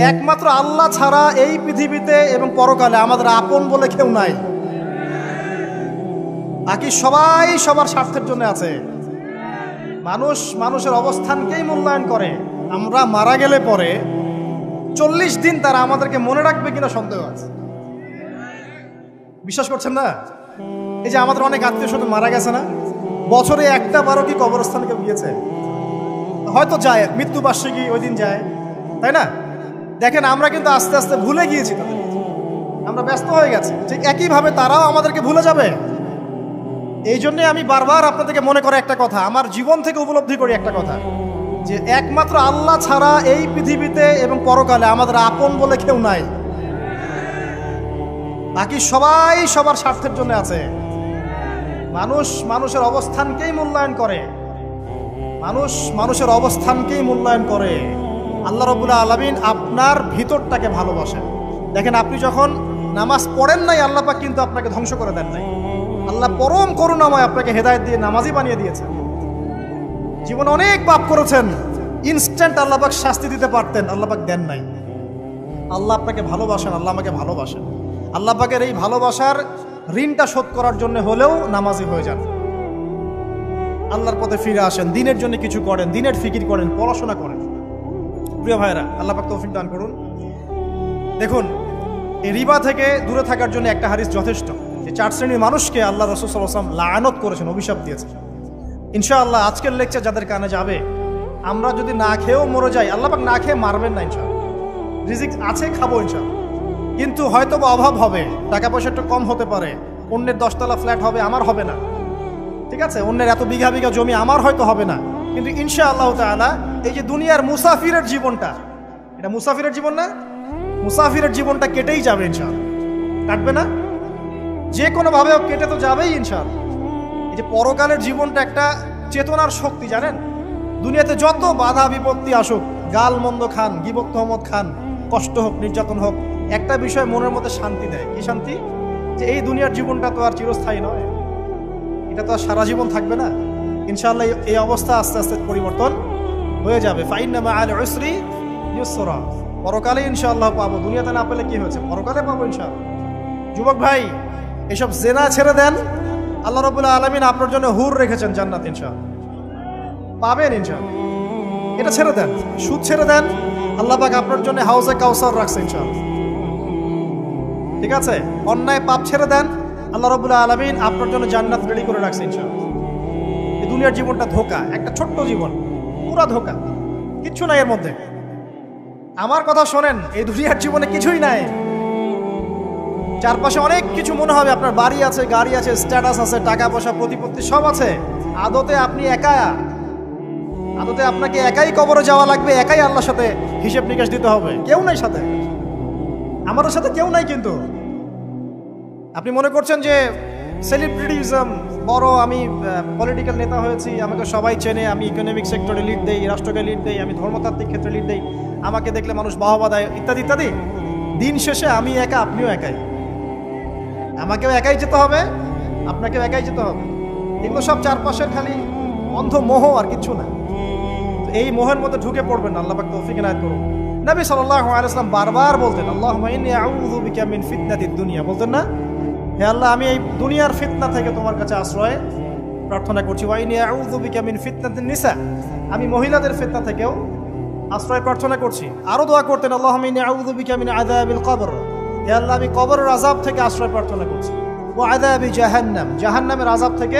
একমাত্র আল্লাহ ছাড়া এই পৃথিবীতে এবং পরকালে আমাদের আপন বলে কেউ নাই। বাকি সবাই সবার স্বার্থের জন্য আছে। মানুষ মানুষের অবস্থানকেই মূল্যায়ন করে। আমরা মারা গেলে পরে 40 দিন তারা আমাদেরকে মনে রাখবে কিনা সন্দেহ আছে। বিশ্বাস করছেন না? এই যে আমাদের অনেক আত্মীয় স্বজন মারা গেছে না, বছরে একটা বারো কি কবরস্থানে কেউ গিয়েছে? হয়তো যায়, মৃত্যুবার্ষিকী ওই দিন যায়, তাই না? দেখেন আমরা কিন্তু আস্তে আস্তে ভুলে গিয়েছি তাদের, আমরা ব্যস্ত হয়ে গেছি। ঠিক একইভাবে তারাও আমাদেরকে ভুলে যাবে। এই জন্যে আমি বারবার আপনাদেরকে মনে করে একটা কথা, আমার জীবন থেকে উপলব্ধি করি একটা কথা, যে একমাত্র আল্লাহ ছাড়া এই পৃথিবীতে এবং পরকালে আমাদের আপন বলে কেউ নাই। বাকি সবাই সবার স্বার্থের জন্য আছে। মানুষ মানুষের অবস্থানকেই মূল্যায়ন করে। মানুষ মানুষের অবস্থানকেই মূল্যায়ন করে। আল্লাহ রাব্বুল আলামিন আপনার ভিতরটাকে ভালোবাসেন। দেখেন আপনি যখন নামাজ পড়েন নাই, আল্লাহ পাক কিন্তু আপনাকে ধ্বংস করে দেন নাই। আল্লাহ পরম করুণাময় আপনাকে হেদায়েত দিয়ে নামাজি বানিয়ে দিয়েছেন। জীবনে অনেক পাপ করেছেন, ইনস্ট্যান্ট আল্লাহ পাক শাস্তি দিতে পারতেন, আল্লাহ পাক দেন নাই। আল্লাহ আপনাকে ভালোবাসেন, আল্লাহ আমাকে ভালোবাসেন। আল্লাহ পাকের এই ভালোবাসার ঋণটা শোধ করার জন্য হলেও নামাজি হয়ে যান, আল্লাহর পথে ফিরে আসেন, দিনের জন্য কিছু করেন, দিনের ফিকির করেন, পড়াশোনা করেন। প্রিয় ভাইরা, আল্লাহ পাক তৌফিক দান করুন। দেখুন, এই রিবা থেকে দূরে থাকার জন্য একটা হাদিস যথেষ্ট। যে 4 শ্রেণীর মানুষকে আল্লাহ রাসূল সাল্লাল্লাহু আলাইহি ওয়াসাল্লাম লাআনত করেছেন, অভিশাপ দিয়েছেন। ইনশাআল্লাহ আজকের লেকচার যাদের কানে যাবে, আমরা যদি না খেয়েও মরে যাই, আল্লাহ পাক না খেয়ে মারবেন না ইনশাআল্লাহ। রিজিক আছে, খাবো ইনশাআল্লাহ। কিন্তু হয়তো বা অভাব হবে, টাকা পয়সা একটু কম হতে পারে, অন্যের 10 তলা ফ্ল্যাট হবে, আমার হবে না, ঠিক আছে? অন্যের এত বিঘা বিঘা জমি আমার হয়তো হবে না। কিন্তু ইনশাআল্লাহ তাআলা এই যে দুনিয়ার মুসাফিরের জীবনটা, এটা মুসাফিরের জীবন না? মুসাফিরের জীবনটা কেটেই যাবে ইনশাআল্লাহ। কাটবে না? যে কোনোভাবে কেটে তো যাবেই ইনশাআল্লাহ। এই যে পরকালের জীবনটা একটা চেতনার শক্তি, জানেন? দুনিয়াতে যত বাধা বিপত্তি আসুক, গাল মন্দ খান, গীবত তহমত খান, কষ্ট হোক, নির্যাতন হোক, একটা বিষয় মনের মধ্যে শান্তি দেয়। কি শান্তি? যে এই দুনিয়ার জীবনটা তো আর চিরস্থায়ী নয়, এটা তো আর সারা জীবন থাকবে না। ইনশাআল্লাহ এই অবস্থা আস্তে আস্তে পরিবর্তন হয়ে যাবে। ফাইন্না মাআল উসরি ইউসরা, পরকালে ইনশাআল্লাহ পাবো। দুনিয়াতে না পেলে কি হয়েছে, পরকালে পাবো ইনশাআল্লাহ। যুবক ভাই, এসব জেনা ছেড়ে দেন, আল্লাহ রাব্বুল আলামিন আপনার জন্য হুর রেখেছেন জান্নাত, ইনশাআল্লাহ পাবেন ইনশাআল্লাহ। এটা ছেড়ে দেন, সুদ ছেড়ে দেন, আল্লাহ পাক আপনার জন্য হাউজে কাউসার রাখছে ইনশাআল্লাহ, ঠিক আছে? অন্যায় পাপ ছেড়ে দেন, আল্লাহ রাব্বুল আলামিন আপনার জন্য জান্নাত রেডি করে রাখছে ইনশাআল্লাহ। এই দুনিয়ার জীবনটা ধোঁকা, একটা ছোট্ট জীবন, পুরা ধোঁকা, কিচ্ছু নাই এর মধ্যে। আমার কথা শোনেন, এই দুনিয়ার জীবনে কিছুই নাই। চারপাশে অনেক কিছু মনে হবে, আপনার বাড়ি আছে, গাড়ি আছে, স্ট্যাটাস আছে, টাকা পয়সা, প্রতিপত্তি সব আছে। আদতে আপনি একা, আদতে আপনাকে একাই কবরে যাওয়া লাগবে, একাই আল্লাহর সাথে হিসেব নিকাশ দিতে হবে। কেউ নাই সাথে, আমাদের সাথে কেউ নাই। কিন্তু আপনি মনে করছেন যে সেলিব্রিটিজম, বড় আমি পলিটিক্যাল নেতা হয়েছি, আমাকে সবাই চেনে, আমি ইকোনমিক সেক্টরে লিড দেই, রাষ্ট্রকে লিড দেই, আমি ধর্মতাত্ত্বিক ক্ষেত্রে লিড দেই, আমাকে দেখলে মানুষ বাহবা দেয়, ইত্যাদি ইত্যাদি। দিন শেষে আমি একা, আপনিও একাই, আমাকেও একাই যেতে হবে, আপনাকেও একাই যেতে হবে। এগুলো সব চারপাশের খালি অন্ধ মোহ, আর কিছু না। এই মোহের মধ্যে ঢুকে পড়বেন না, আল্লাহ পাক তৌফিক ইনায়াত করুন। নবী সাল্লাল্লাহু আলাইহি ওয়াসাল্লাম বারবার বলতেন, আল্লাহুম্মা ইন্নী আউযু বিকা মিন ফিতনাতিদ দুনিয়া, বলতেন না? হে আল্লাহ, আমি এই দুনিয়ার ফিতনা থেকে তোমার কাছে আশ্রয় প্রার্থনা করছি। ওয়া ইন্নী আউযু বিকা মিন ফিতনাতিন নিসা, আমি মহিলাদের ফিতনা থেকেও আশ্রয় প্রার্থনা করছি। আরো দোয়া করতেন, আল্লাহুম্মা ইন্নী আউযু বিকা মিন আযাবিল কবর, হে আল্লাহ, আমি কবরের আযাব থেকে আশ্রয় প্রার্থনা করছি। ওয়া আযাবি জাহান্নাম, জাহান্নামের আযাব থেকে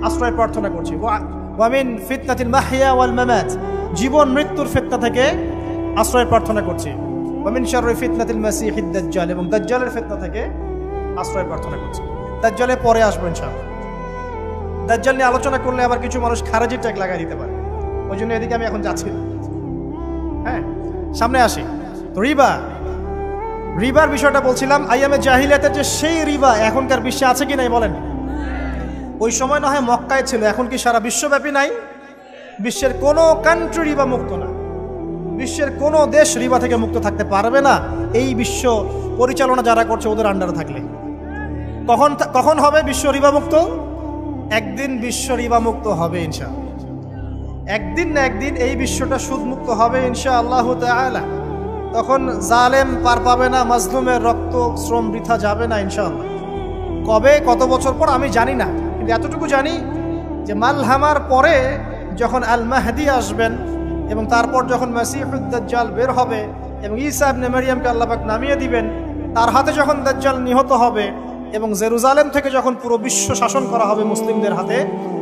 আশ্রয় প্রার্থনা করছি। ওয়া মিন ফিতনাতিল মাহইয়া ওয়াল মামাত, জীবন মৃত্যুর ফিতনা থেকে আশ্রয় প্রার্থনা করছি। ওয়া মিন শাররি ফিতনাতিল মাসিহিদ দাজ্জাল, এবং দাজ্জালের ফিতনা থেকে আশ্রয় প্রার্থনা করছি। দাজ্জালে পরে আসবো ইনশাআল্লাহ। দাজ্জাল নিয়ে আলোচনা করলে আবার কিছু মানুষ খারাজি ট্যাগ লাগাই দিতে পারে, ওই জন্য এদিকে আমি এখন যাচ্ছি। হ্যাঁ, সামনে আসি। তো রিবার বিষয়টা বলছিলাম। আইয়ামে জাহিলিয়াতের যে সেই রিবা এখনকার বিশ্বে আছে কি নাই বলেন? ওই সময় না হয় মক্কায় ছিল, এখন কি সারা বিশ্বব্যাপী নাই? বিশ্বের কোনো কান্ট্রি রিবা মুক্ত না, বিশ্বের কোনো দেশ রিবা থেকে মুক্ত থাকতে পারবে না, এই বিশ্ব পরিচালনা যারা করছে ওদের আন্ডারে থাকলে। কখন হবে বিশ্ব রিবা মুক্ত? একদিন বিশ্ব রিবা মুক্ত হবে ইনশাআল্লাহ। একদিন না একদিন এই বিশ্বটা সুদ মুক্ত হবে ইনশাআল্লাহু তাআলা। তখন জালেম পার পাবে না, মাজলুমের রক্ত শ্রম বৃথা যাবে না ইনশাআল্লাহ। কবে কত বছর পর আমি জানি না, কিন্তু এতটুকু জানি যে মালহামার পরে যখন আল মাহদি আসবেন এবং তারপর যখন মাসিহুদ দাজ্জাল বের হবে এবং ঈসা ইবনে মারইয়ামকে আল্লাহ পাক নামিয়ে দিবেন, তার হাতে যখন দাজ্জাল নিহত হবে এবং জেরুজালেম থেকে যখন পুরো বিশ্ব শাসন করা হবে মুসলিমদের হাতে,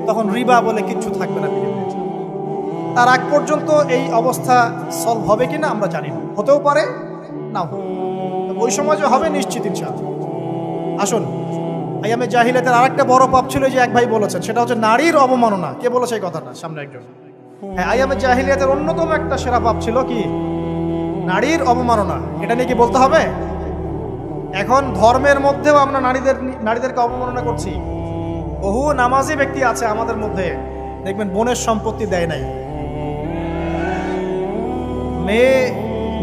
তখন রিবা বলে কিচ্ছু থাকবে না পৃথিবীতে। তার আগ পর্যন্ত এই অবস্থা সলভ হবে কিনা আমরা জানি না, হতেও পারে নাও। ওই সময় যে হবে নিশ্চিত ইনশাআল্লাহ। আসুন, আইয়ামে জাহিলিয়াতের আরেকটা বড় পাপ ছিল যে এক ভাই বলেছেন, সেটা হচ্ছে নারীর অবমাননা। কে বলেছে এই কথাটা? সামনে একজন। হ্যাঁ, আইয়ামে জাহিলিয়াতের অন্যতম একটা সেরা পাপ ছিল কি? নারীর অবমাননা। এটা নিয়ে কি বলতে হবে? এখন ধর্মের মধ্যেও আমরা নারীদেরকে অবমাননা করছি। বহু নামাজি ব্যক্তি আছে আমাদের মধ্যে, দেখবেন বোনের সম্পত্তি দেয় নাই।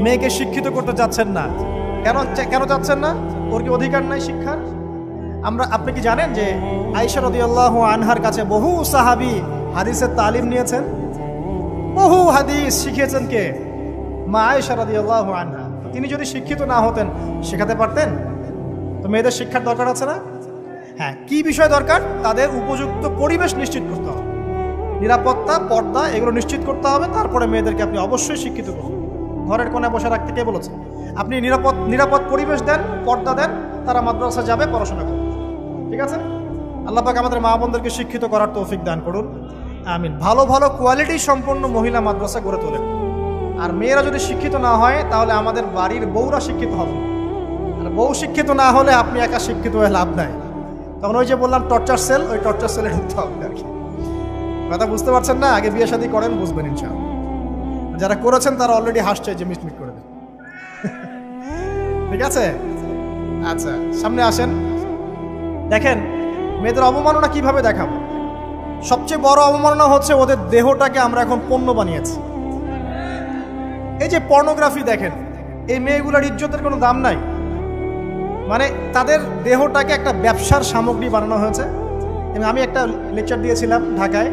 মেয়েকে শিক্ষিত করতে চাচ্ছেন না। কেন চাচ্ছেন না? ওর কি অধিকার নাই শিক্ষার? আপনি কি জানেন যে আয়েশা রাদিয়াল্লাহু আনহার কাছে বহু সাহাবী হাদিসের তালিম নিয়েছেন, বহু হাদিস শিখিয়েছেন কে? মা আয়েশা রাদিয়াল্লাহু আনহা। তিনি যদি শিক্ষিত না হতেন শেখাতে পারতেন? তো মেয়েদের শিক্ষার দরকার আছে না? হ্যাঁ, কি বিষয় দরকার? তাদের উপযুক্ত পরিবেশ নিশ্চিত করতে হবে, নিরাপত্তা, পর্দা এগুলো নিশ্চিত করতে হবে। তারপরে মেয়েদেরকে আপনি অবশ্যই শিক্ষিত করুন। ঘরের কোণে বসে রাখতে কে বলেছে? আপনি নিরাপদ পরিবেশ দেন, পর্দা দেন, তারা মাদ্রাসা যাবে, পড়াশোনা করবে। ঠিক আছে? আল্লাহ পাক আমাদের মা বোনদেরকে শিক্ষিত করার তৌফিক দান করুন, আমিন। ভালো ভালো কোয়ালিটি সম্পন্ন মহিলা মাদ্রাসা গড়ে তোলেন। আর মেয়েরা যদি শিক্ষিত না হয় তাহলে আমাদের বাড়ির বউরা শিক্ষিত হবে। আর বউ শিক্ষিত না হলে আপনি একা শিক্ষিত হয়ে লাভ নাই। তখন ওই যে বললাম টর্চার সেল, ওই টর্চার সেলে ঢুকতে হবে আর কি। কথা বুঝতে পারছেন না? আগে বিয়ে শাদী করেন, বুঝবেন ইনশাআল্লাহ। যারা করেছেন তারা অলরেডি হাসছে যে মিটমিট করে দেন। ঠিক আছে? আচ্ছা, সামনে আসেন। দেখেন মেয়েদের অবমাননা কিভাবে দেখাবো। সবচেয়ে বড় অবমাননা হচ্ছে ওদের দেহটাকে আমরা এখন পণ্য বানিয়েছি। এই যে পর্নোগ্রাফি দেখেন, এই মেয়েগুলোর ইজ্জতের কোনো দাম নাই। মানে তাদের দেহটাকে একটা ব্যবসার সামগ্রী বানানো হয়েছে। এবং আমি একটা লেকচার দিয়েছিলাম ঢাকায়,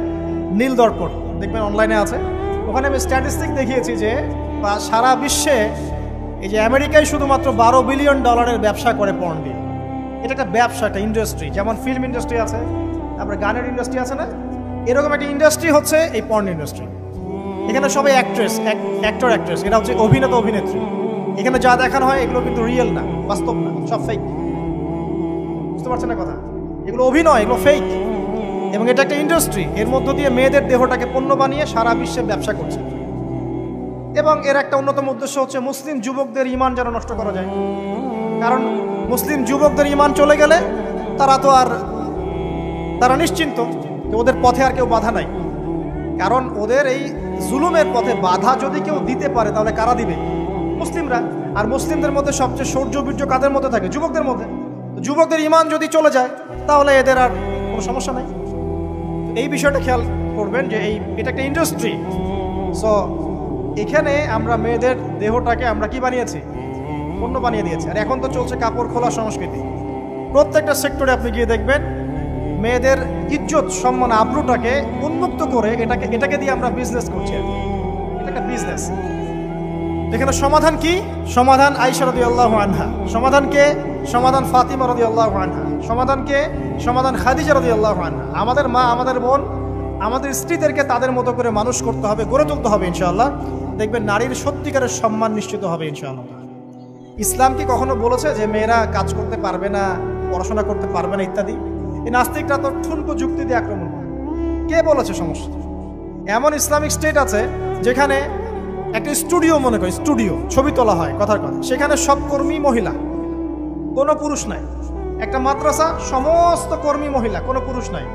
নীল দর্পণ, দেখবেন অনলাইনে আছে। ওখানে আমি স্ট্যাটিস্টিক দেখিয়েছি যে সারা বিশ্বে এই যে আমেরিকায় শুধুমাত্র $12 বিলিয়ন ব্যবসা করে পর্ন দিয়ে। এটা একটা ব্যবসা, একটা ইন্ডাস্ট্রি। যেমন ফিল্ম ইন্ডাস্ট্রি আছে, তারপরে গানের ইন্ডাস্ট্রি আছে না, এরকম একটা ইন্ডাস্ট্রি হচ্ছে এই পর্ন ইন্ডাস্ট্রি। এখানে সবাই অ্যাক্টর, এটা হচ্ছে অভিনেতা, অভিনেত্রী। এখানে যা দেখানো হয় এগুলো কিন্তু রিয়েল না, বাস্তব না, সব ফেক। বুঝতে পারছেন না কথা? এগুলো অভিনয়, এগুলো ফেক। এবং এটা একটা ইন্ডাস্ট্রি, এর মধ্য দিয়ে মেয়েদের দেহটাকে পণ্য বানিয়ে সারা বিশ্বে ব্যবসা করছে। এবং এর একটা অন্যতম উদ্দেশ্য হচ্ছে মুসলিম যুবকদের ঈমান যেন নষ্ট করা যায়। কারণ মুসলিম যুবকদের ঈমান চলে গেলে তারা নিশ্চিন্ত যে ওদের পথে আর কেউ বাধা নাই। কারণ ওদের এই জুলুমের পথে বাধা যদি কেউ দিতে পারে তাহলে কারা দিবে? মুসলিমরা। আর মুসলিমদের মধ্যে সবচেয়ে শৌর্য বীর্য কাদের মধ্যে থাকে? যুবকদের মধ্যে। যুবকদের ঈমান যদি চলে যায় তাহলে এদের আর কোনো সমস্যা নাই। এই বিষয়টা খেয়াল করবেন যে এটা একটা ইন্ডাস্ট্রি। সো এখানে আমরা মেয়েদের দেহটাকে আমরা কি বানিয়েছি? পণ্য বানিয়ে দিয়েছি। আর এখন তো চলছে কাপড় খোলা সংস্কৃতি। প্রত্যেকটা সেক্টরে আপনি গিয়ে দেখবেন মেয়েদের ইজ্জত, সম্মান, আব্রুটাকে উন্মুক্ত করে এটাকে দিয়ে আমরা বিজনেস করছি। এটা একটা বিজনেস। এখানে সমাধান কি? সমাধান আয়েশা রাদিয়াল্লাহু আনহা। সমাধান কে? সমাধান ফাতিমা রাদিয়াল্লাহু আনহা। সমাধান কে? সমাধান খাদিজা রাদিয়াল্লাহু আনহা। আমাদের মা, আমাদের বোন, আমাদের স্ত্রীদেরকে তাদের মতো করে মানুষ করতে হবে, গড়ে তুলতে হবে ইনশাআল্লাহ। দেখবেন নারীর সত্যিকারের সম্মান নিশ্চিত হবে ইনশাআল্লাহ। ইসলাম কি কখনো বলেছে যে মেয়েরা কাজ করতে পারবে না, পড়াশোনা করতে পারবে না ইত্যাদি? এই নাস্তিকরা তো ঠুনকো যুক্তি দিয়ে আক্রমণ করে। কে বলেছে সমস্যা? এমন ইসলামিক স্টেট আছে যেখানে একটা স্টুডিও, মনে করি স্টুডিও, ছবি তোলা হয়, কথার কথা, সেখানে সব কর্মী মহিলা, কোনো পুরুষ নাই। একটা মাদ্রাসা, সমস্ত কর্মী মহিলা, কোনো পুরুষ নাই।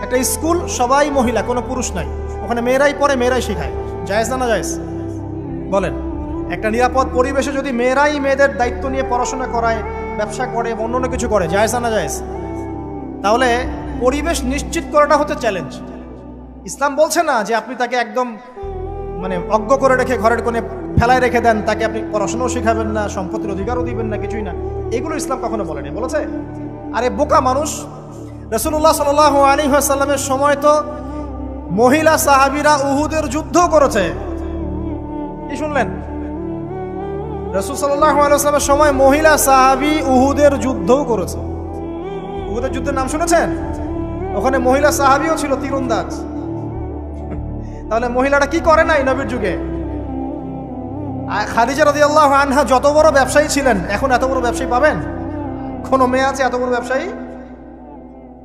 একটা স্কুল, সবাই মহিলা, কোনো পুরুষ নাই। ওখানে মেয়েরাই পড়ে, মেয়েরাই শেখায়। জায়েজ না জায়েজ বলেন? একটা নিরাপদ পরিবেশে যদি মেয়েরাই মেয়েদের দায়িত্ব নিয়ে পড়াশোনা করায়, ব্যবসা করে, অন্য কিছু করে, জায়েজ না জায়েজ? তাহলে পরিবেশ নিশ্চিত করাটা হচ্ছে চ্যালেঞ্জ। ইসলাম বলছে না যে আপনি তাকে একদম অজ্ঞ করে রেখে ঘরের কোণে ফেলায় রেখে দেন, তাকে আপনি পড়াশোনাও শেখাবেন না, সম্পত্তির অধিকারও দিবেন না, কিছুই না। এগুলো ইসলাম কখনো বলেনি। বলেছে? আরে বোকা মানুষ! রাসূলুল্লাহ সাল্লাল্লাহু আলাইহি ওয়াসাল্লামের সময় তো মহিলা সাহাবীরা উহুদের যুদ্ধ করেছে। কি শুনলেন? রাসূল সাল্লাল্লাহু আলাইহি ওয়াসাল্লামের সময় মহিলা সাহাবী উহুদের যুদ্ধও করেছে। উহুদের যুদ্ধের নাম শুনেছেন? ওখানে মহিলা সাহাবীও ছিল তীরন্দাজ। তাহলে মহিলাটা কি করে নাই নবীর যুগে? খাদিজা রাদিয়াল্লাহু আনহা যত বড় ব্যবসায়ী ছিলেন, এখন এত বড় ব্যবসায়ী পাবেন? কোন মেয়ে আছে এত বড় ব্যবসায়ী?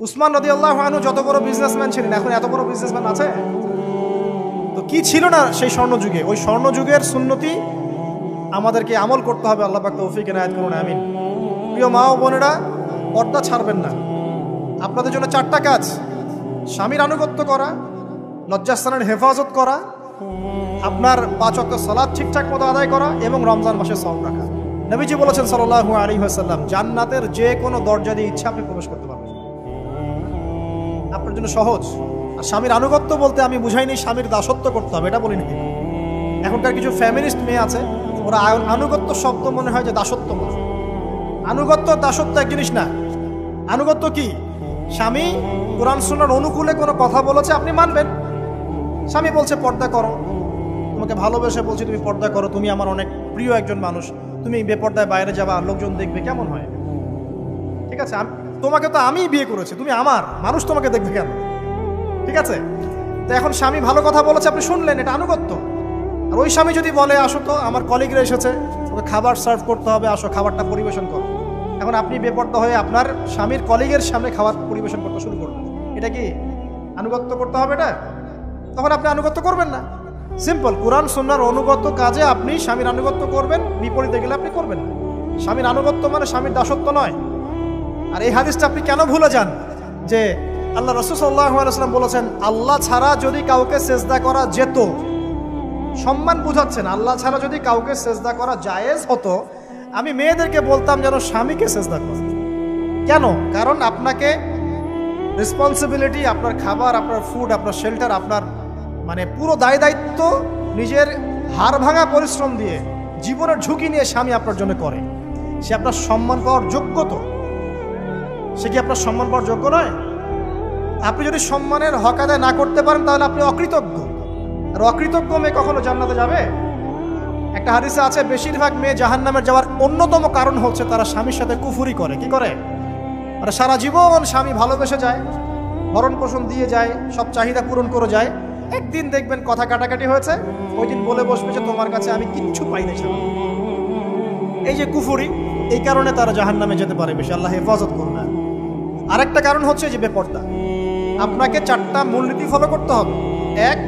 উসমান রাদিয়াল্লাহু আনহু যত বড় বিজনেসম্যান ছিলেন, এখন এত বড় বিজনেসম্যান আছে? তো কি ছিল না সেই স্বর্ণযুগে? ওই স্বর্ণযুগের সুন্নতি আমাদেরকে আমল করতে হবে। আল্লাহ পাক তৌফিক এনায়েত করুন, আমিন। প্রিয় মা ও বোনেরা, পর্দা ছাড়বেন না। আপনাদের জন্য 4টা কাজ: স্বামীর আনুগত্য করা, লজ্জাস্থানের হেফাজত করা, আপনার 5 ওয়াক্ত সালাত ঠিকঠাক মতো আদায় করা এবং রমজান মাসে সওম রাখা। নবীজি বলেছেন সাল্লাল্লাহু আলাইহি ওয়াসাল্লাম, জান্নাতের যে কোনো দরজা দিয়ে ইচ্ছা আপনি প্রবেশ করতে পারবেন। আপনার জন্য সহজ। আর স্বামীর আনুগত্য বলতে আমি বুঝাইনি স্বামীর দাসত্ব করতে হবে, এটা বলিনি। এখনকার কিছু ফ্যামিলিস্ট মেয়ে আছে, ওরা আনুগত্য শব্দ মনে হয় যে দাসত্ব বলে। আনুগত্য দাসত্ব এক জিনিস না। আনুগত্য কি? স্বামী কোরআন সুন্নাহর অনুকূলে কোনো কথা বলেছে, আপনি মানবেন। স্বামী বলছে পর্দা করো, তোমাকে ভালোবেসে বলছি তুমি পর্দা করো, তুমি আমার অনেক প্রিয় একজন মানুষ, তুমি বেপর্দায় বাইরে যাবা, লোকজন দেখবে, কেমন হয়? ঠিক আছে, তোমাকে তো আমি বিয়ে করেছি, তুমি আমার মানুষ, তোমাকে দেখবে কেন? ঠিক আছে, তো এখন স্বামী ভালো কথা বলেছে, আপনি শুনলেন, এটা আনুগত্য। আর ওই স্বামী যদি বলে আসো তো আমার কলিগরা এসেছে, ওকে খাবার সার্ভ করতে হবে, আসো খাবারটা পরিবেশন করো, এখন আপনি বেপর্দা হয়ে আপনার স্বামীর কলিগের সামনে খাবার পরিবেশন করতে শুরু করবেন, এটা কি আনুগত্য করতে হবে? এটা তখন আপনি আনুগত্য করবেন না। সিম্পল, কোরআন সুন্নাহর অনুগত কাজে আপনি স্বামীর আনুগত্য করবেন, বিপরীতে গেলে আপনি করবেন না। স্বামীর আনুগত্য মানে স্বামীর দাসত্ব নয়। আর এই হাদিসটা আপনি কেন ভুলে যান যে আল্লাহ রাসূল সাল্লাল্লাহু আলাইহি ওয়াসাল্লাম বলেছেন, আল্লাহ ছাড়া যদি কাউকে সেজদা করা যেত, সম্মান বুঝাচ্ছেন, আল্লাহ ছাড়া যদি কাউকে সেজদা করা জায়েজ হতো, আমি মেয়েদেরকে বলতাম যেন স্বামীকে সেজদা করে। কেন? কারণ আপনাকে রেসপন্সিবিলিটি, আপনার খাবার, আপনার ফুড, আপনার শেল্টার, আপনার মানে পুরো দায় দায়িত্ব নিজের হাড় ভাঙা পরিশ্রম দিয়ে, জীবনের ঝুঁকি নিয়ে স্বামী আপনার জন্য করে। সে আপনার সম্মান পাওয়ার যোগ্য তো? সে কি আপনার সম্মান পাওয়ার যোগ্য নয়? আপনি যদি সম্মানের হক আদায় না করতে পারেন তাহলে আপনি অকৃতজ্ঞ। আর অকৃতজ্ঞ মেয়ে কখনো জান্নাতে যাবে? একটা হাদিসে আছে, বেশিরভাগ মেয়ে জাহান্নামের যাওয়ার অন্যতম কারণ হচ্ছে তারা স্বামীর সাথে কুফরি করে। কি করে? মানে সারা জীবন স্বামী ভালোবেসে যায়, ভরণ পোষণ দিয়ে যায়, সব চাহিদা পূরণ করে যায়, একদিন দেখবেন কথা কাটাকাটি হয়েছে, ওই দিন বলে বসবে যে তোমার কাছে আমি কিচ্ছু পাই না। এই যে কুফরি, এই কারণে তারা জাহান্নামে যেতে পারে বেশি। আল্লাহ হেফাজত করুন। আরেকটা কারণ হচ্ছে যে বেপর্দা। আপনাকে 4টা মূলনীতি ফলো করতে হবে। 1,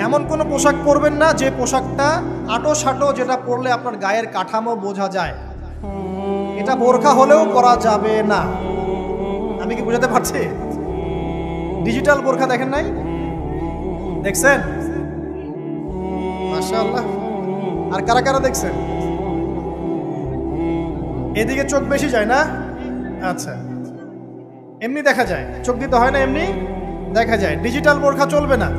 এমন কোনো পোশাক পরবেন না যে পোশাকটা আটো সাটো, যেটা পরলে আপনার গায়ের কাঠামো বোঝা যায়। এটা বোরখা হলেও পরা যাবে না। আমি কি বুঝাতে পারছি? ডিজিটাল বোরখা দেখেন নাই? দেখছেন? মাশাআল্লাহ। আর কারা কারা দেখছেন? এদিকে চোখ বেশি যায় না? আচ্ছা, এমনি দেখা যায়, চোখ দিতে হয় না, এমনি দেখা যায়। ডিজিটাল বোরখা চলবে না,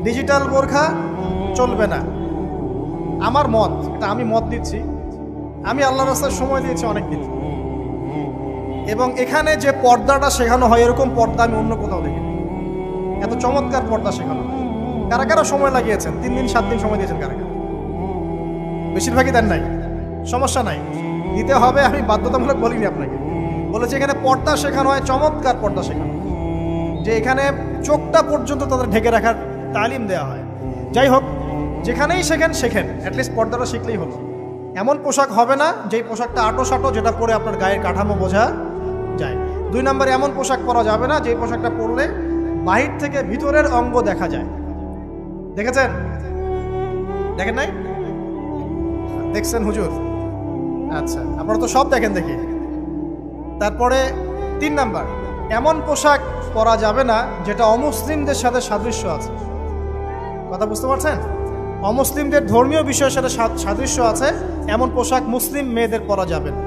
ডিজিটাল বোরখা চলবে না। আমার মত, এটা আমি মত দিচ্ছি, আমি আল্লাহর রাস্তায় সময় দিয়েছি অনেক দিন, এবং এখানে যে পর্দাটা শেখানো হয় এরকম পর্দা আমি অন্য কোথাও দেখিনি। এত চমৎকার পর্দা শেখানো হয়। কারা কারা সময় লাগিয়েছেন? 3 দিন 7 দিন সময় দিয়েছেন কারা কারা? বেশিরভাগই দেন নাই, সমস্যা নাই, দিতে হবে। আমি বাধ্যতামূলক বলিনি আপনাকে, বলেছি এখানে পর্দা শেখানো হয়, চমৎকার পর্দা শেখানো হয়, যে এখানে চোখটা পর্যন্ত তাদের ঢেকে রাখার তালিম দেওয়া হয়। যাই হোক, যেখানেই শেখেন অ্যাটলিস্ট পর্দাটা শিখলেই হলো। এমন পোশাক হবে না যেই পোশাকটা আটো সাটো, যেটা পরে আপনার গায়ের কাঠামো বোঝা যায়। 2 নম্বরে এমন পোশাক পরা যাবে না যেই পোশাকটা পরলে বাহির থেকে ভিতরের অঙ্গ দেখা যায়। দেখেছেন? দেখেন নাই? দেখছেন হুজুর? আচ্ছা, আপনারা তো সব দেখেন দেখি। তারপরে 3 নাম্বার, এমন পোশাক পরা যাবে না যেটা অমুসলিমদের সাথে সাদৃশ্য আছে। কথা বুঝতে পারছেন? অমুসলিমদের ধর্মীয় বিষয়ের সাথে সাদৃশ্য আছে এমন পোশাক মুসলিম মেয়েদের পরা যাবে না।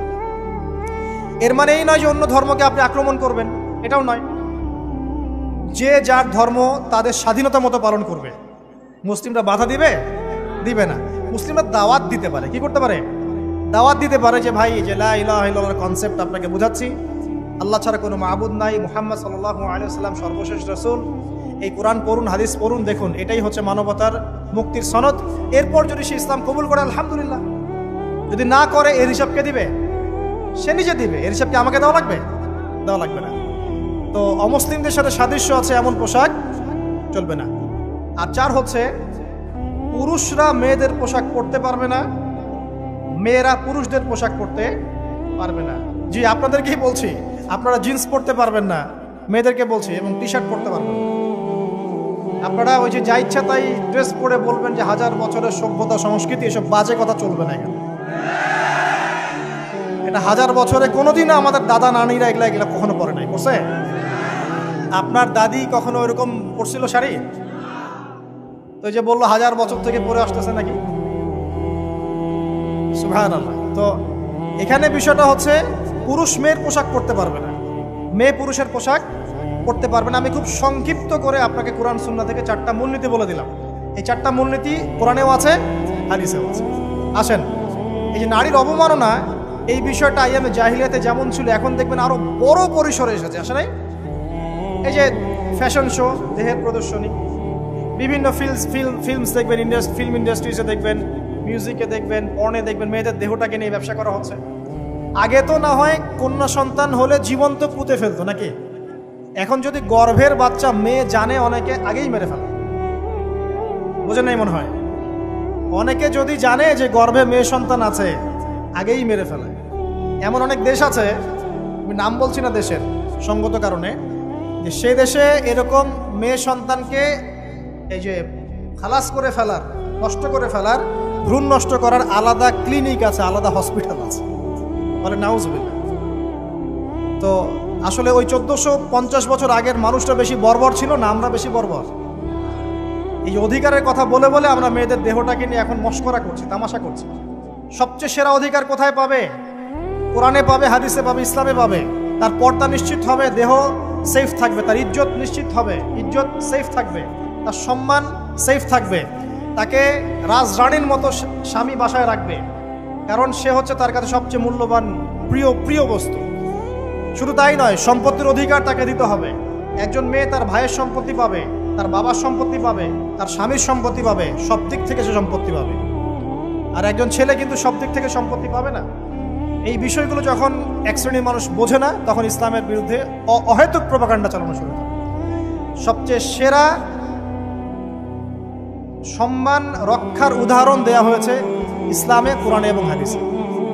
এর মানে এই নয় যে অন্য ধর্মকে আপনি আক্রমণ করবেন, এটাও নয়। যে যার ধর্ম তাদের স্বাধীনতা মতো পালন করবে। মুসলিমরা বাধা দিবে? দিবে না। মুসলিমরা দাওয়াত দিতে পারে। কি করতে পারে? দাওয়াত দিতে পারে যে ভাই, যে লা ইলাহা ইল্লাল্লাহর কনসেপ্ট আপনাকে বুঝাচ্ছি, আল্লাহ ছাড়া কোনো মাবুদ নাই, মুহাম্মদ সাল্লাল্লাহু আলাইহি ওয়াসাল্লাম সর্বশেষ রাসূল, এই কোরআন পড়ুন, হাদিস পড়ুন, দেখুন এটাই হচ্ছে মানবতার মুক্তির সনদ। এরপর যদি সে ইসলাম কবুল করে আলহামদুলিল্লাহ, যদি না করে এর হিসাব কে দিবে? সে নিজে দিবে। এর হিসাব কি আমাকে দেওয়া লাগবে? দেওয়া লাগবে না। তো অমুসলিমদের সাথে সাদৃশ্য আছে এমন পোশাক চলবে না। আর 4 হচ্ছে পুরুষরা মেয়েদের পোশাক পরতে পারবে না, মেয়েরা পুরুষদের পোশাক পরতে পারবে না। জি, আপনাদেরকেই বলছি, আপনারা জিন্স পরতে পারবেন না, মেয়েদেরকে বলছি, এবং টি শার্ট পরতে পারবেন না। আপনারা ওই যে যা ইচ্ছা তাই ড্রেস পরে বলবেন যে 1000 বছরের সভ্যতা সংস্কৃতি, এসব বাজে কথা চলবে না এখানে। এটা 1000 বছরে কোনোদিনও আমাদের দাদা নানিরা এগুলা কখনো পরে নাই। পড়ছে? আপনার দাদি কখনো ওইরকম পরছিল শাড়ি? তো যে বললো 1000 বছর থেকে পরে আসতেছে নাকি? সুবহানাল্লাহ। তো এখানে বিষয়টা হচ্ছে পুরুষ মেয়ের পোশাক পরতে পারবে না, মেয়ে পুরুষের পোশাক পরতে পারবে না। আমি খুব সংক্ষিপ্ত করে আপনাকে কোরআন সুন্নাহ থেকে 4টা মূলনীতি বলে দিলাম। এই 4টা মূলনীতি কোরআনেও আছে, হাদিসেও আছে। আসেন, এই যে নারীর অবমাননা, এই বিষয়টা আইয়ামে জাহিলিয়াতে যেমন ছিল, এখন দেখবেন আরো বড় পরিসরে এসেছে। আসে নাই? এই যে ফ্যাশন শো, দেহের প্রদর্শনী, বিভিন্ন ফিল্মস দেখবেন, ফিল্ম ইন্ডাস্ট্রিজে দেখবেন, মিউজিকে দেখবেন, পর্নে দেখবেন, মেয়েদের দেহটাকে নিয়ে ব্যবসা করা হচ্ছে। আগে তো না হয় কন্যা সন্তান হলে জীবন্ত পুঁতে ফেলতো নাকি? এখন যদি গর্ভের বাচ্চা মেয়ে জানে, অনেকে আগেই মেরে ফেলে। বুঝেন নাই মনে হয়? অনেকে যদি জানে যে গর্ভে মেয়ে সন্তান আছে, আগেই মেরে ফেলে। এমন অনেক দেশ আছে, আমি নাম বলছি না দেশের সঙ্গত কারণে, যে সেই দেশে এরকম মেয়ে সন্তানকে এই যে খালাস করে ফেলার, নষ্ট করে ফেলার, ভ্রূণ নষ্ট করার আলাদা ক্লিনিক আছে, আলাদা হসপিটাল আছে। বলে নাউজুবিল্লাহ। তো আসলে ওই 1450 বছর আগের মানুষটা বেশি বর্বর ছিল না, আমরা বেশি বর্বর? এই অধিকারের কথা বলে বলে আমরা মেয়েদের দেহটাকে নিয়ে এখন মস্করা করছি, তামাশা করছি। সবচেয়ে সেরা অধিকার কোথায় পাবে? কোরআনে পাবে, হাদিসে পাবে, ইসলামে পাবে। তার পর্দা নিশ্চিত হবে, দেহ সেফ থাকবে, তার ইজ্জত নিশ্চিত হবে, ইজ্জত সেফ থাকবে, তার সম্মান সেফ থাকবে, তাকে রাজরানীর মতো স্বামী বাসায় রাখবে, কারণ সে হচ্ছে তার কাছে সবচেয়ে মূল্যবান প্রিয় বস্তু। শুধু তাই নয়, সম্পত্তির অধিকার তাকে দিতে হবে। একজন মেয়ে তার ভাইয়ের সম্পত্তি পাবে, তার বাবার সম্পত্তি পাবে, তার স্বামীর সম্পত্তি পাবে, সব দিক থেকে সে সম্পত্তি পাবে। আর একজন ছেলে কিন্তু সব দিক থেকে সম্পত্তি পাবে না। এই বিষয়গুলো যখন এক শ্রেণীর মানুষ বোঝে না, তখন ইসলামের বিরুদ্ধে অহেতুক প্রপাগান্ডা চালানো শুরু করে। সবচেয়ে সেরা সম্মান রক্ষার উদাহরণ দেয়া হয়েছে ইসলামে, কোরআনে এবং হাদিসে।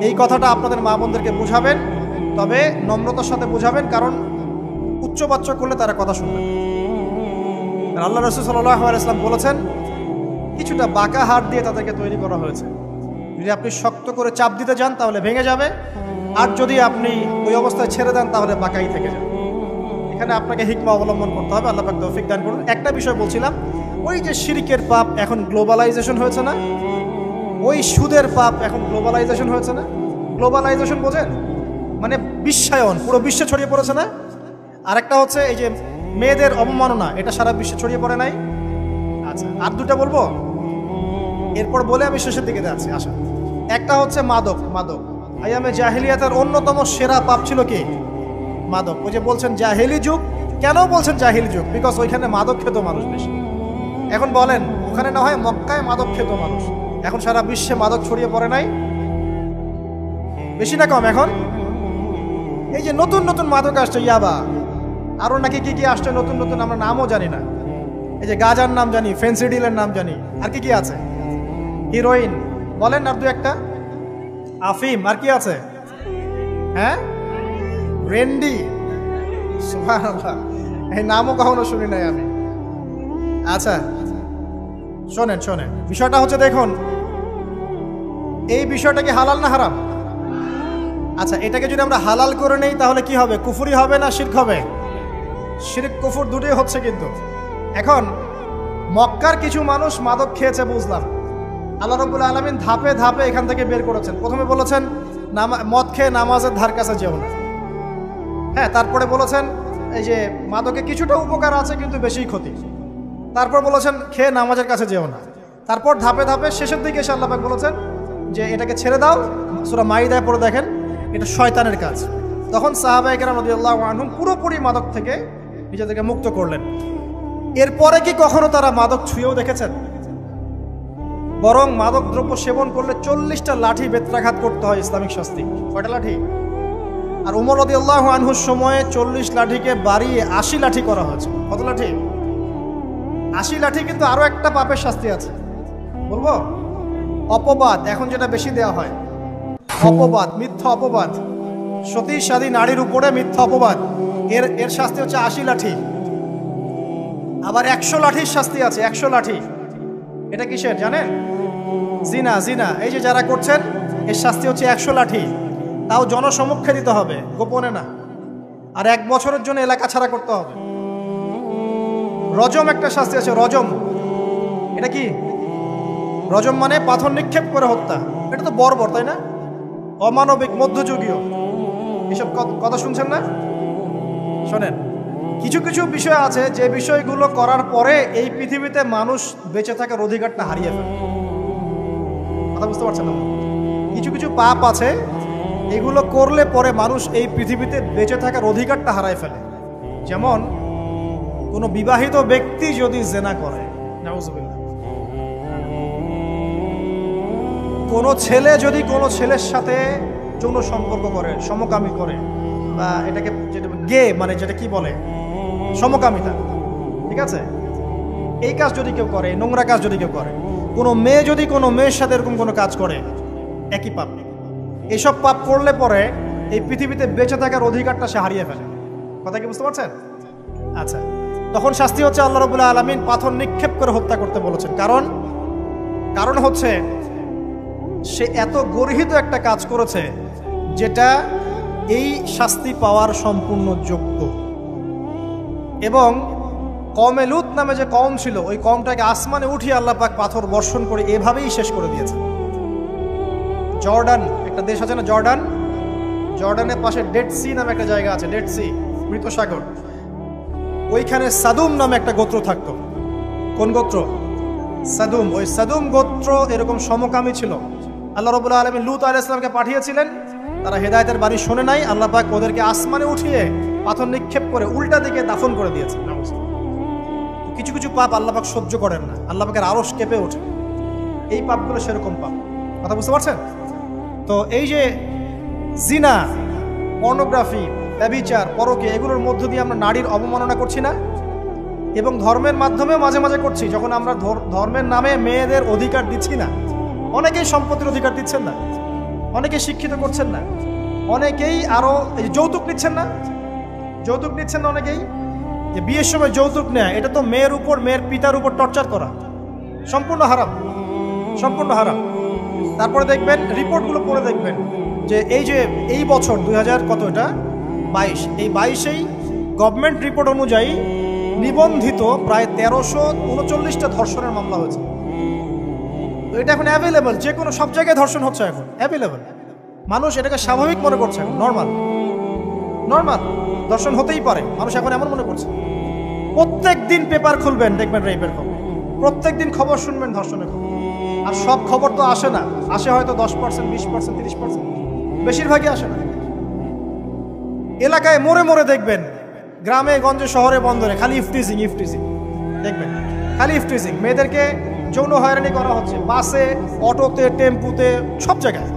এই কথাটা আপনাদের মা বোনদেরকে বুঝাবেন, তবে নম্রতার সাথে বুঝাবেন, কারণ উচ্চবাচ্য করলে তারা কথা শুনবে। আল্লাহ রাসূল সাল্লাল্লাহু আলাইহি ওয়াসাল্লাম বলেছেন, কিছুটা বাঁকা হাত দিয়ে তাদেরকে তৈরি করা হয়েছে। যদি আপনি শক্ত করে চাপ দিতে যান তাহলে ভেঙে যাবে, আর যদি আপনি ওই অবস্থায় ছেড়ে দেন তাহলে বাঁকাই থেকে যাবে। এখানে আপনাকে হিকমা অবলম্বন করতে হবে। আল্লাহ পাক তৌফিক দান করুন। একটা বিষয় বলছিলাম, ওই যে শিরকের পাপ এখন গ্লোবালাইজেশন হয়েছে না, ওই সুদের পাপ এখন গ্লোবালাইজেশন হয়েছে না। গ্লোবালাইজেশন বোঝেন? মানে বিশ্বায়ন, পুরো বিশ্বে ছড়িয়ে পড়েছে না। আর একটা হচ্ছে এই যে মেয়েদের অবমাননা, এটা সারা বিশ্বে ছড়িয়ে পড়ে নাই? আচ্ছা, আর দুটা বলবো, এরপর বলে আমি শেষের দিকে যাচ্ছি। আচ্ছা, একটা হচ্ছে মাদক। আইয়ামে জাহিলিয়াতের অন্যতম সেরা পাপ ছিল কি? মাদক। ওই যে বলছেন জাহিলি যুগ, কেন বলছেন জাহিলি যুগ? বিকজ ওইখানে মাদক খেত মানুষ বেশি। এখন বলেন, ওখানে না হয় মক্কায় মাদক খেত মানুষ, এখন সারা বিশ্বে মাদক ছড়িয়ে পড়ে নাই? বেশি না কম? এখন এই যে নতুন নতুন মাদক আসছে, ইয়াবা, আরো নাকি কি কি আসছে নতুন নতুন, আমরা নামও জানি না। এই যে গাজার নাম জানি, ফেন্সিডিলের নাম জানি, আর কি কি আছে? হিরোইন বলেন, আর দু একটা, আফিম, আর কি আছে? হ্যাঁ, রেন্ডি। সুবহানাল্লাহ, এই নামও কখনো শুনি নাই আমি। আচ্ছা শোনেন, বিষয়টা হচ্ছে, দেখুন এই বিষয়টা কি হালাল না হারাম? আচ্ছা, এটাকে যদি আমরা হালাল করে নেই তাহলে কি হবে? কুফরি হবে না শিরক হবে? শিরক কুফর দুটোই হচ্ছে। কিন্তু এখন মক্কার কিছু মানুষ মাদক খেয়েছে বুঝলাম, আল্লাহ রাব্বুল আলামিন ধাপে ধাপে এখান থেকে বের করেছেন। প্রথমে বলেছেন মদ খেয়ে নামাজের ধার কাছে যেও না। হ্যাঁ, তারপরে বলেছেন এই যে মাদকে কিছুটা উপকার আছে কিন্তু বেশি ক্ষতি। তারপর বলেছেন খেয়ে নামাজের কাছে যেও না। তারপর ধাপে ধাপে শেষের দিকে এসে আল্লাহ পাক বলেছেন যে এটাকে ছেড়ে দাও। সূরা মাইদায় পড়ে দেখেন, এটা শয়তানের কাজ। তখন সাহাবায়ে কেরাম রাদিয়াল্লাহু আনহুম পুরোপুরি মাদক থেকে নিজেদেরকে মুক্ত করলেন। এরপরে কি কখনো তারা মাদক ছুঁয়েও দেখেছেন? বরং মাদকদ্রব্য সেবন করলে 40টা লাঠি বেত্রাঘাত করতে হয় ইসলামিক শাস্তি। কয়টা লাঠি? আর উমর রাদিয়াল্লাহু আনহুর সময়ে 40 লাঠিকে বাড়িয়ে 80 লাঠি করা হয়েছে। কত লাঠি? 80 লাঠি। কিন্তু আরো একটা পাপের শাস্তি আছে, বলবো? অপবাদ, এখন যেটা বেশি দেওয়া হয়, অপবাদ, মিথ্যা অপবাদ, সতী সাদী নারীর উপরে মিথ্যা অপবাদ, এর শাস্তি হচ্ছে 80 লাঠি। আবার 100 লাঠির শাস্তি আছে, 100 লাঠি। এটা কিসের জানেন? জিনা। জিনা এই যে যারা করছেন, এর শাস্তি হচ্ছে 100 লাঠি। তাও জনসমক্ষে দিতে হবে, গোপনে না। আর 1 বছরের জন্য এলাকা ছাড়া করতে হবে। রজম একটা শাস্তি আছে, রজম। এটা কি? রজম মানে পাথর নিক্ষেপ করে হত্যা। এটা তো বর্বর, তাই না? অমানবিক, মধ্যযুগীয়। এসব কথা শুনছেন না? শোনেন, কিছু কিছু বিষয় আছে যে বিষয়গুলো করার পরে এই পৃথিবীতে মানুষ বেঁচে থাকার অধিকারটা হারিয়ে ফেলে। কথা বুঝতে পারছেন না? কিছু কিছু পাপ আছে, এগুলো করলে পরে মানুষ এই পৃথিবীতে বেঁচে থাকার অধিকারটা হারায় ফেলে। যেমন কোনো বিবাহিত ব্যক্তি যদি জেনা করে, নাউজুবিল্লাহ, কোনো ছেলে যদি কোনো ছেলের সাথে যৌন সম্পর্ক করে, সমকামী করে, বা এটাকে যেটা গে মানে যেটা কি বলে, সমকামিতা, ঠিক আছে? এই কাজ যদি কেউ করে, নোংরা কাজ যদি কেউ করে, কোনো মেয়ে যদি কোনো মেয়ের সাথে এরকম কোনো কাজ করে, একই পাপ। এসব পাপ করলে পরে এই পৃথিবীতে বেঁচে থাকার অধিকারটা সে হারিয়ে ফেলে। কথা কি বুঝতে পারছেন? আচ্ছা, তখন শাস্তি হচ্ছে আল্লাহ রাব্বুল আলামিন পাথর নিক্ষেপ করে হত্যা করতে বলেছেন। কারণ হচ্ছে সে এত গর্হিত একটা কাজ করেছে যেটা এই শাস্তি পাওয়ার সম্পূর্ণ যোগ্য। এবং কওমে লূত নামে যে কওম ছিল, ওই কওমটাকে আসমানে উঠিয়ে আল্লাহ পাক পাথর বর্ষণ করে এভাবেই শেষ করে দিয়েছে। জর্ডান একটা দেশ আছে না, জর্ডান? জর্ডানের পাশে ডেড সি নামে একটা জায়গা আছে, ডেড সি, মৃত সাগর। ওইখানে সাদুম নামে একটা গোত্র থাকতো। কোন গোত্র? সাদুম। ওই সাদুম গোত্র এরকম সমকামী ছিল। আল্লাহ রাব্বুল আলামিন লূত আলাইহিস সালামকে পাঠিয়েছিলেন, তারা হেদায়েতের বাণী শোনে নাই। আল্লাহ পাক ওদেরকে আসমানে উঠিয়ে পাথর নিক্ষেপ করে উল্টা দিকে দাফন করে দিয়েছে। কিছু কিছু পাপ আল্লাহ পাক সহ্য করেন না, আল্লাহ পাকের আরশ কেঁপে ওঠে। এই পাপগুলো সেরকম পাপ। কথা বুঝতে পারছেন? তো এই যে জিনা, পর্নোগ্রাফি, ব্যভিচার, পরকে, এগুলোর মধ্য দিয়ে আমরা নারীর অবমাননা করছি না? এবং ধর্মের মাধ্যমেও মাঝে মাঝে করছি, যখন আমরা ধর্মের নামে মেয়েদের অধিকার দিচ্ছি না। অনেকেই সম্পত্তির অধিকার দিচ্ছেন না, অনেকে শিক্ষিত করছেন না, অনেকেই আরো যৌতুক নিচ্ছেন না। যৌতুক নিচ্ছেন না অনেকেই। যে বিয়ের সময় যৌতুক নেয়, এটা তো মেয়ের উপর, মেয়ের পিতার উপর টর্চার করা, সম্পূর্ণ হারাম, সম্পূর্ণ হারাম। তারপরে দেখবেন, রিপোর্টগুলো পড়ে দেখবেন যে এই বছর 2022, এই 22-এই গভর্নমেন্ট রিপোর্ট অনুযায়ী নিবন্ধিত প্রায় 1339টা ধর্ষণের মামলা হয়েছে। এটা এখন অ্যাভেলেবল, যে কোনো সব জায়গায় ধর্ষণ হচ্ছে, এখন অ্যাভেলেবল। মানুষ এটাকে স্বাভাবিক মনে করছে, নর্মাল ধর্ষণ হতেই পারে, মানুষ এখন এমন মনে করছে। প্রত্যেক দিন পেপার খুলবেন, দেখবেন রেপের খবর। প্রত্যেক দিন খবর শুনবেন ধর্ষণের খবর। আর সব খবর তো আসে না, আসে হয়তো 10%, 20%, 30%, বেশিরভাগই আসে না। এলাকায় মোড়ে মোড়ে দেখবেন, গ্রামে গঞ্জে শহরে বন্দরে খালি ইফটিজিং দেখবেন, খালি ইফটিজিং। মেয়েদেরকে যৌন হয়রানি করা হচ্ছে, বাসে, অটোতে, টেম্পুতে, সব জায়গায়।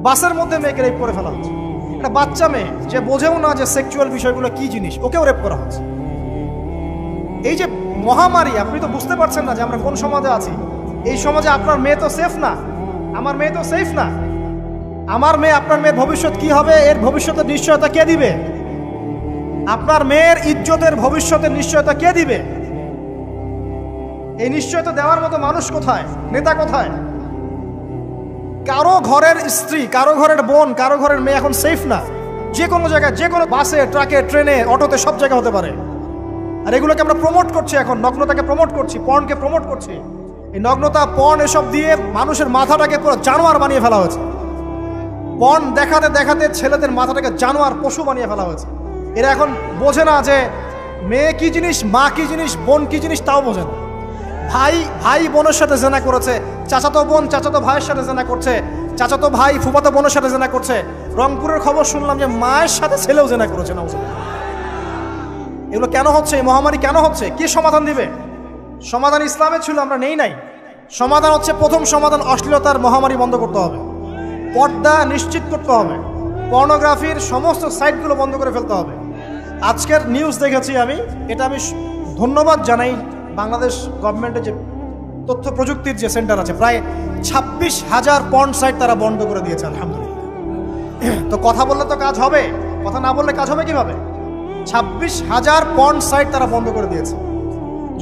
বাসের মধ্যে মেয়েকে রেপ করে ফেলা হচ্ছে। একটা বাচ্চা মেয়ে যে বোঝেও না যে সেক্সুয়াল বিষয়গুলো কি জিনিস, ওকেও রেপ করা হচ্ছে। এই যে মহামারী, আপনি তো বুঝতে পারছেন না যে আমরা কোন সমাজে আছি। এই সমাজে আপনার মেয়ে তো সেফ না, আমার মেয়ে তো সেফ না। আমার মেয়ে, আপনার মেয়ের ভবিষ্যৎ কি হবে, এর ভবিষ্যতের নিশ্চয়তা কে দিবে? আপনার মেয়ের ইজ্জতের ভবিষ্যতের নিশ্চয়তা কে দিবে? এই নিশ্চয়তা দেওয়ার মতো মানুষ কোথায়, নেতা কোথায়? কারো ঘরের স্ত্রী, কারো ঘরের বোন, কারো ঘরের মেয়ে এখন সেফ না। যে কোনো জায়গায়, যে কোনো বাসে, ট্রাকে, ট্রেনে, অটোতে, সব জায়গায় হতে পারে। আর এগুলোকে আমরা প্রমোট করছি, এখন নগ্নতাকে প্রমোট করছি, পর্নকে প্রমোট করছি। এই নগ্নতা, পর্ন, এসব দিয়ে মানুষের মাথাটাকে পুরো জানোয়ার বানিয়ে ফেলা হয়েছে। পর্ন দেখাতে দেখাতে ছেলেদের মাথাটাকে জানোয়ার, পশু বানিয়ে ফেলা হয়েছে। এরা এখন বোঝে না যে মেয়ে কি জিনিস, মা কি জিনিস, বোন কি জিনিস, তাও বোঝে না। ভাই বোনের সাথে জেনা করেছে, চাচাতো বোন চাচাতো ভাইয়ের সাথে জেনা করছে, চাচাতো ভাই ফুফাতো বোনের সাথে জেনা করছে। রংপুরের খবর শুনলাম যে মায়ের সাথে ছেলেও জেনা করেছে। না, এগুলো কেন হচ্ছে? এই মহামারী কেন হচ্ছে? কি সমাধান দিবে? সমাধান ইসলামে ছিল, আমরা নেই নাই। সমাধান হচ্ছে, প্রথম সমাধান অশ্লীলতার মহামারী বন্ধ করতে হবে, পর্দা নিশ্চিত করতে হবে, পর্নোগ্রাফির সমস্ত সাইটগুলো বন্ধ করে ফেলতে হবে। আজকের নিউজ দেখেছি আমি, এটা আমি ধন্যবাদ জানাই বাংলাদেশ গভর্নমেন্টের যে তথ্য প্রযুক্তির যে সেন্টার আছে, প্রায় 26,000 পর্ন সাইট তারা বন্ধ করে দিয়েছে, আলহামদুলিল্লাহ। তো কথা বললে তো কাজ হবে, কথা না বললে কাজ হবে কিভাবে? 26,000 পর্ন সাইট তারা বন্ধ করে দিয়েছে।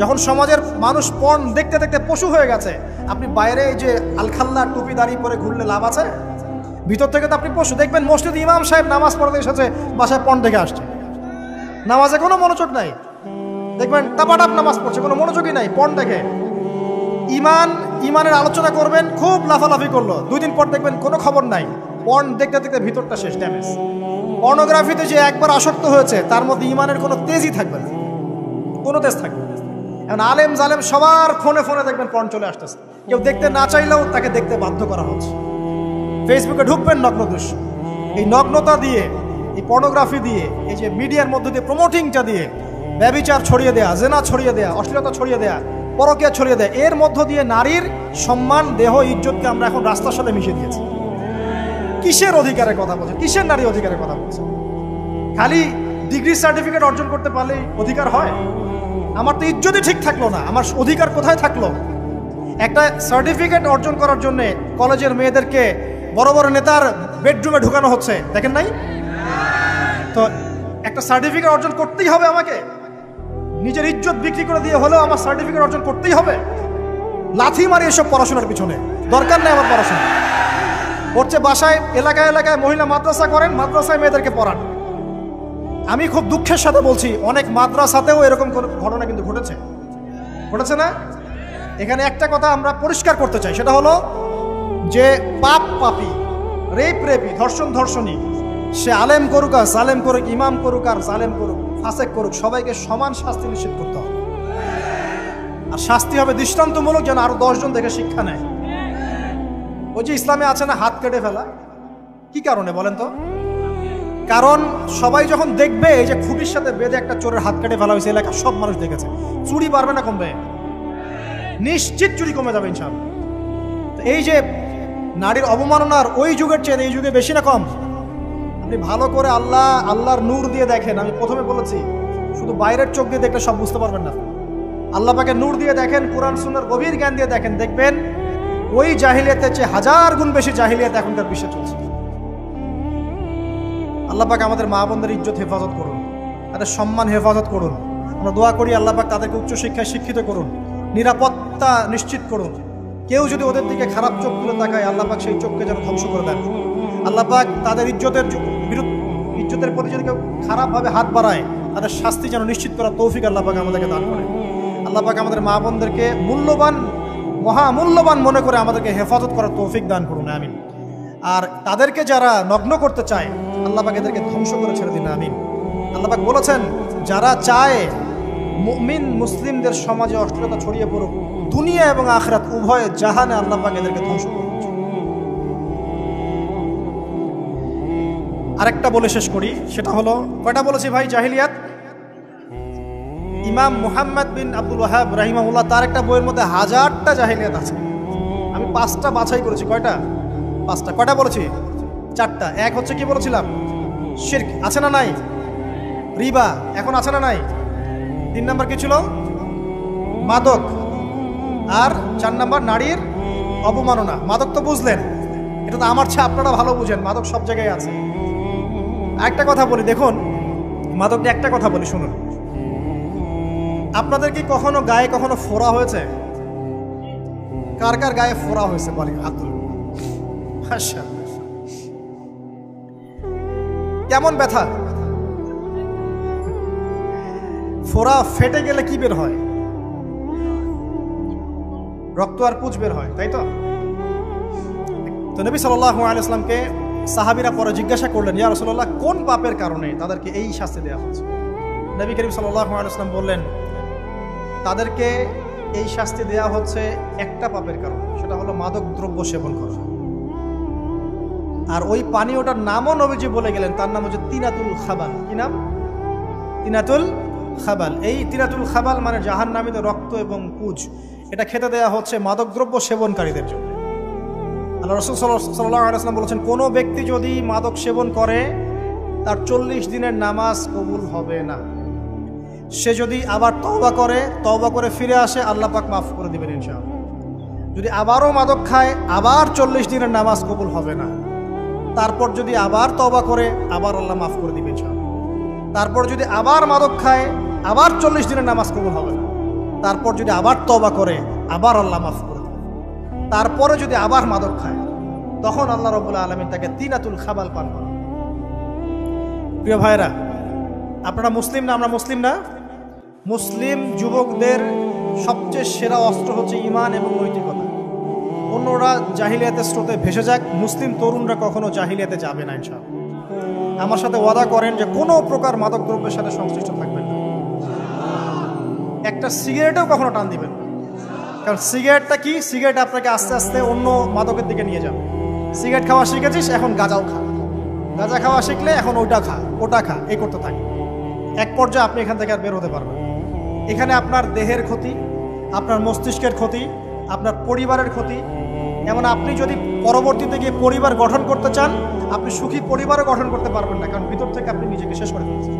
যখন সমাজের মানুষ পর্ন দেখতে দেখতে পশু হয়ে গেছে, আপনি বাইরে এই যে আলখাল্লা টুপি দাঁড়িয়ে পরে ঘুরলে লাভ আছে? ভিতর থেকে তো আপনি পশু। দেখবেন মসজিদ ইমাম সাহেব নামাজ পড়তে এসেছে, বাসায় পর্ন দেখে আসছে, নামাজে কোনো মনোযোগ নাই। দেখবেন টাপাটাপ নামাজ পড়ছে, কোনো মনোযোগই নাই, পর্ন দেখে। ইমানের আলোচনা করবেন, খুব লাফালাফি করলো, 2 দিন পর দেখবেন কোনো খবর নাই, পর্ন দেখতে দেখতে ভিতরটা শেষ, ড্যামেজ। পর্নোগ্রাফিতে যে একবার আসক্ত হয়েছে, তার মধ্যে ইমানের কোনো তেজই থাকবে না, কোনো তেজ থাকবে না। এখন আলেম জালেম সবার ফোনে ফোনে দেখবেন পর্ন চলে আসতেছে, কেউ দেখতে না চাইলেও তাকে দেখতে বাধ্য করা হচ্ছে। ফেসবুকে ঢুকবেন, নগ্ন দৃশ্য। এই নগ্নতা দিয়ে, এই পর্নোগ্রাফি দিয়ে, এই যে মিডিয়ার মধ্যে দিয়ে প্রমোটিংটা দিয়ে ব্যভিচার ছড়িয়ে দেয়া, জেনা ছড়িয়ে দেয়া, অশ্লীলতা ছড়িয়ে দেয়া, পরকীয়া ছড়িয়ে দেয়, এর মধ্য দিয়ে নারীর সম্মান, দেহ, ইজ্জতকে আমরা এখন রাস্তার সাথে মিশিয়ে দিয়েছি। কিসের অধিকারের কথা বলছে? কিসের নারী অধিকারের কথা বলছে? খালি ডিগ্রি সার্টিফিকেট অর্জন করতে পারলেই অধিকার হয়? আমার তো ইজ্জতই ঠিক থাকলো না, আমার অধিকার কোথায় থাকলো? একটা সার্টিফিকেট অর্জন করার জন্য কলেজের মেয়েদেরকে বড় বড় নেতার বেডরুমে ঢুকানো হচ্ছে, দেখেন নাই? তো একটা সার্টিফিকেট অর্জন করতেই হবে আমাকে, নিজের ইজ্জত বিক্রি করে দিয়ে হলেও আমার সার্টিফিকেট অর্জন করতেই হবে। লাথি মারি এসব পড়াশোনার পিছনে, দরকার নেই আমার পড়াশোনা। পড়ছে বাসায়, এলাকায় এলাকায় মহিলা মাদ্রাসা করেন, মাদ্রাসায় মেয়েদেরকে পড়ান। আমি খুব দুঃখের সাথে বলছি, অনেক মাদ্রাসাতেও এরকম ঘটনা কিন্তু ঘটেছে না? এখানে একটা কথা আমরা পরিষ্কার করতে চাই, সেটা হলো যে পাপী, রেপি, ধর্ষণী, সে আলেম করুক আর জালেম করুক, ইমাম করুক আর জালেম করুক, ফাসেক করুক, সবাইকে সমান শাস্তি নিশ্চিত করতে হবে। আর শাস্তি হবে দৃষ্টান্তমূলক, যেন আরো 10 জন দেখে শিক্ষা নেয়। ওই যে ইসলামে আছে না হাত কেটে ফেলা, কি কারণে বলেন তো? কারণ সবাই যখন দেখবে এই যে খুঁটির সাথে বেঁধে একটা চোরের হাত কেটে ফেলা হয়েছে, এলাকার সব মানুষ দেখেছে, চুরি বাড়বে না কমবে? নিশ্চিত চুরি কমে যাবে ইনশাআল্লাহ। তো এই যে নারীর অবমাননার ওই যুগের চেয়ে এই যুগে বেশি না কম? আপনি ভালো করে আল্লাহর নূর দিয়ে দেখেন। আমি প্রথমে বলেছি, শুধু বাইরের চোখ দিয়ে দেখলে সব বুঝতে পারবেন না। আল্লাহ পাকে নূর দিয়ে দেখেন, কোরআন সুন্নাহর গভীর জ্ঞান দিয়ে দেখেন, দেখবেন ওই জাহিলিয়াতের চেয়ে 1000 গুণ বেশি জাহিলিয়াত এখনকার বিশ্বে চলছে। আল্লাহ পাক আমাদের মা বোনদের ইজ্জত হেফাজত করুন, তাদের সম্মান হেফাজত করুন। আমরা দোয়া করি আল্লাহ পাক তাদেরকে উচ্চশিক্ষায় শিক্ষিত করুন, নিরাপত্তা নিশ্চিত করুন। কেউ যদি ওদের দিকে খারাপ চোখ তুলে তাকায়, আল্লাহ পাক সেই চোখকে যেন ধ্বংস করে দেন। আল্লাহ পাক তাদের ইজ্জতের প্রতি যদি কেউ খারাপভাবে হাত বাড়ায়, তাদের শাস্তি যেন নিশ্চিত করার তৌফিক আল্লাহ পাক আমাদেরকে দান করেন। আল্লাহ পাক আমাদের মা বোনদেরকে মহামূল্যবান মনে করে আমাদেরকে হেফাজত করার তৌফিক দান করুন, আমিন। আর তাদেরকে যারা নগ্ন করতে চায়, আল্লাহ পাক এদেরকে ধ্বংস করে ছেড়ে দিন, আমিন। আল্লাহ পাক বলেছেন, যারা চায় মুমিন মুসলিমদের সমাজে অশ্লীলতা ছড়িয়ে পড়ুক, দুনিয়া এবং আখিরাত উভয় জাহানে আল্লাহ পাক এদেরকে ধ্বংস করুন। আরেকটা বলে শেষ করি, সেটা হলো, কয়টা বলেছি ভাই জাহিলিয়াত? ইমাম মুহাম্মদ বিন আব্দুল ওয়াহাব রাহিমাহুল্লাহ, তার একটা বইয়ের মধ্যে 1000টা জাহিলিয়াত আছে। আমি 5টা বাছাই করেছি। কয়টা? 5টা। কয়টা বলেছি? 4টা। এক হচ্ছে কি বলেছিলাম? শিরক, আছে না নাই? রিবা এখন আছে না নাই? 3 নাম্বার কি ছিল? মাদক। আর 4 নাম্বার নারীর অবমাননা। মাদক তো বুঝলেন, এটা তো আমার চেয়ে আপনারা ভালো বুঝেন, মাদক সব জায়গায় আছে। একটা কথা বলি, দেখুন মাদক নিয়ে একটা কথা বলি, শুনুন। আপনাদের কি কখনো গায়ে কখনো ফোড়া হয়েছে? কার কার গায়ে ফোড়া হয়েছে বলি? আব্দুল, আচ্ছা, কেমন ব্যথা? ফোড়া ফেটে গেলে কি বের হয়? রক্ত আর পুঁজ বের হয়, তাই তো? তো নবী সাল্লাল্লাহু আলাইহি ওয়াসাল্লামকে সাহাবীরা পরে জিজ্ঞাসা করলেন, ইয়া রাসূলুল্লাহ, কোন পাপের কারণে তাদেরকে এই শাস্তি দেওয়া হচ্ছে? নবী করিম সাল্লাল্লাহু আলাইহি ওয়াসাল্লাম বললেন, তাদেরকে এই শাস্তি দেওয়া হচ্ছে একটা পাপের কারণে, সেটা হলো মাদক দ্রব্য সেবন করা। আর ওই পানীয়টার নামও নবীজি বলে গেলেন, তার নাম হচ্ছে তিনাতুল খাবাল। কি নাম? তিনাতুল খাবাল। এই তিনাতুল খাবাল মানে জাহান্নামীদের রক্ত এবং পুঁজ। এটা খেতে দেয়া হচ্ছে মাদকদ্রব্য সেবনকারীদের জন্য। আল্লাহ রাসূল সাল্লাল্লাহু আলাইহি ওয়াসাল্লাম বলেছেন, কোনো ব্যক্তি যদি মাদক সেবন করে তার 40 দিনের নামাজ কবুল হবে না। সে যদি আবার তওবা করে ফিরে আসে, আল্লাহ পাক মাফ করে দিবেন ইনশাআল্লাহ। যদি আবারও মাদক খায়, আবার 40 দিনের নামাজ কবুল হবে না। তারপর যদি আবার তওবা করে, আবার আল্লাহ মাফ করে দিবেন ইনশাআল্লাহ। তারপর যদি আবার মাদক খায়, আবার 40 দিনের নামাজ কবুল হবে না। তারপর যদি আবার তওবা করে, আবার আল্লাহ মাফ করে দেবেন। তারপরে যদি আবার মাদক খায়, তখন আল্লাহ রাব্বুল আলামিন তাকে তিনাতুল খাবাল পান করান। প্রিয় ভাইরা, আপনারা মুসলিম না? আমরা মুসলিম না? মুসলিম যুবকদের সবচেয়ে সেরা অস্ত্র হচ্ছে ঈমান এবং নৈতিকতা। অন্যরা জাহিলিয়াতের স্রোতে ভেসে যাক, মুসলিম তরুণরা কখনো জাহিলিয়াতে যাবে না ইনশাআল্লাহ। আমার সাথে ওয়াদা করেন যে কোনো প্রকার মাদক দ্রব্যের সাথে সংশ্লিষ্ট থাকবেন না। একটা সিগারেটেও কখনো টান দিবেন না। কারণ সিগারেটটা কি? সিগারেট আপনাকে আস্তে আস্তে অন্য মাদকের দিকে নিয়ে যাবে। সিগারেট খাওয়া শিখেছিস, এখন গাঁজাও খা। গাঁজা খাওয়া শিখলে এখন ওটা খা, এই করতে থাকে। এক পর্যায়ে আপনি এখান থেকে আর বের হতে পারবেন। এখানে আপনার দেহের ক্ষতি, আপনার মস্তিষ্কের ক্ষতি, আপনার পরিবারের ক্ষতি। এমন আপনি যদি পরবর্তীতে গিয়ে পরিবার গঠন করতে চান, আপনি সুখী পরিবারও গঠন করতে পারবেন না, কারণ ভিতর থেকে আপনি নিজেকে শেষ করে ফেলছেন।